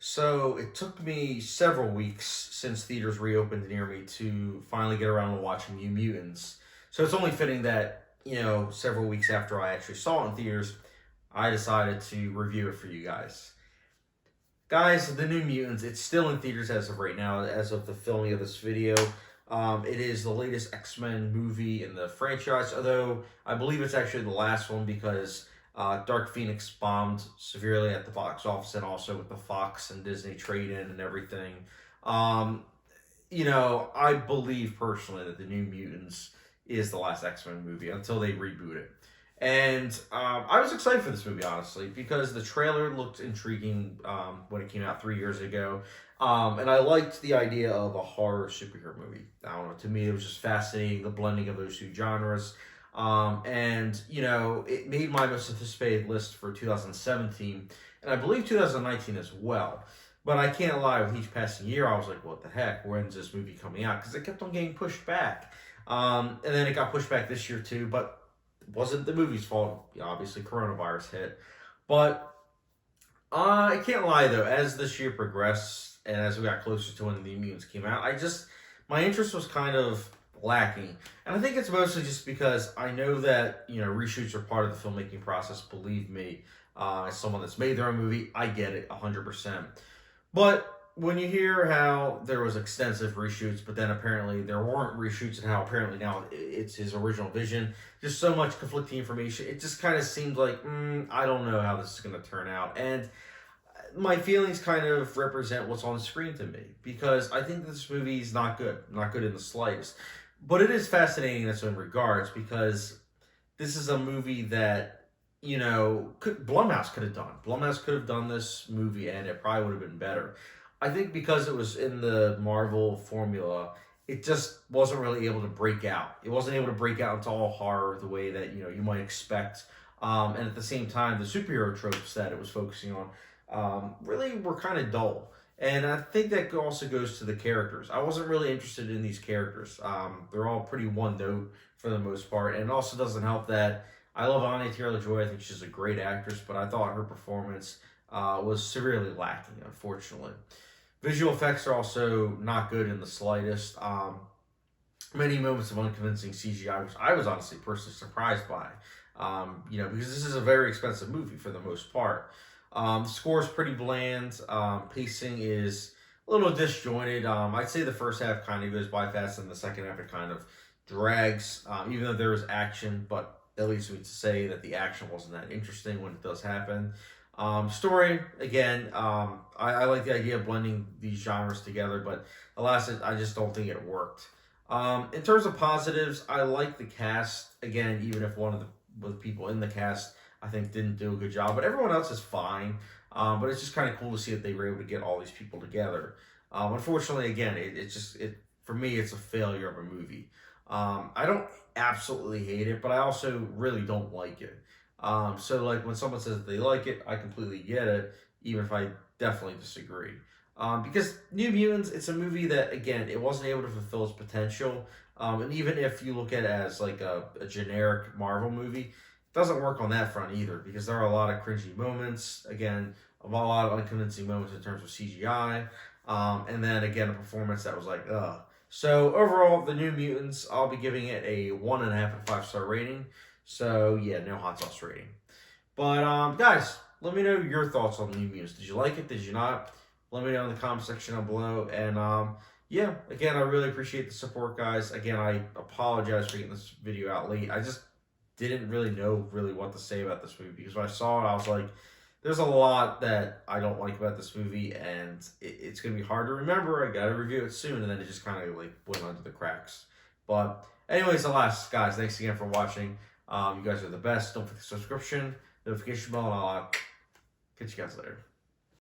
So it took me several weeks since theaters reopened near me to finally get around to watching New Mutants. So it's only fitting that, several weeks after I actually saw it in theaters, I decided to review it for you guys. Guys, the New Mutants, it's still in theaters as of right now, as of the filming of this video. It is the latest X-Men movie in the franchise, although I believe it's actually the last one because Dark Phoenix bombed severely at the box office and also with the Fox and Disney trade-in and everything. Um, I believe personally that the New Mutants is the last X-Men movie until they reboot it. And I was excited for this movie, honestly, because the trailer looked intriguing when it came out 3 years ago. And I liked the idea of a horror superhero movie. I don't know, to me, it was just fascinating, the blending of those two genres. It made my most anticipated list for 2017, and I believe 2019 as well. But I can't lie, with each passing year, I was like, what the heck? When's this movie coming out? Because it kept on getting pushed back. And then it got pushed back this year, too. But it wasn't the movie's fault. Obviously, coronavirus hit. But I can't lie, though. As this year progressed and as we got closer to when the Mutants came out, my interest was kind of lacking. And I think it's mostly just because I know that, reshoots are part of the filmmaking process. Believe me, as someone that's made their own movie, I get it 100%. But when you hear how there was extensive reshoots, but then apparently there weren't reshoots, and how apparently now it's his original vision, just so much conflicting information, it just kind of seemed like, I don't know how this is going to turn out. And my feelings kind of represent what's on the screen to me, because I think this movie is not good in the slightest. But it is fascinating in its own regards, because this is a movie that Blumhouse could have done. Blumhouse could have done this movie, and it probably would have been better. I think because it was in the Marvel formula, it just wasn't really able to break out. It wasn't able to break out into all horror the way that you might expect. And at the same time, the superhero tropes that it was focusing on really were kind of dull. And I think that also goes to the characters. I wasn't really interested in these characters. They're all pretty one note for the most part, and it also doesn't help that I love Anya Taylor-Joy. I think she's a great actress, but I thought her performance was severely lacking, unfortunately. Visual effects are also not good in the slightest. Many moments of unconvincing CGI, which I was honestly personally surprised by. Because this is a very expensive movie for the most part. The score is pretty bland. Pacing is a little disjointed. I'd say the first half kind of goes by fast, and the second half it kind of drags, even though there is action, but that leads me to say that the action wasn't that interesting when it does happen. Story, again, I like the idea of blending these genres together, but alas, I just don't think it worked. In terms of positives, I like the cast, again, even if one of the people in the cast, I think, didn't do a good job, but everyone else is fine. But it's just kind of cool to see that they were able to get all these people together. Unfortunately, again, it for me, it's a failure of a movie. I don't absolutely hate it, but I also really don't like it. So like when someone says they like it, I completely get it, even if I definitely disagree. Because New Mutants, it's a movie that, again, it wasn't able to fulfill its potential. And even if you look at it as like a generic Marvel movie, it doesn't work on that front either, because there are a lot of cringy moments, again, a lot of unconvincing moments in terms of CGI, and then again, a performance that was like, ugh. So overall, the New Mutants, I'll be giving it a 1.5 out of 5-star rating. So yeah, no hot sauce rating. But guys, let me know your thoughts on the New Mutants. Did you like it? Did you not? Let me know in the comment section down below. And yeah, again, I really appreciate the support, guys. Again, I apologize for getting this video out late. I just didn't really know what to say about this movie, because when I saw it, I was like, there's a lot that I don't like about this movie, and it's going to be hard to remember. I got to review it soon, and then it just kind of like went under the cracks. But anyways, alas, guys, thanks again for watching. You guys are the best. Don't forget the subscription, notification bell, and I'll catch you guys later.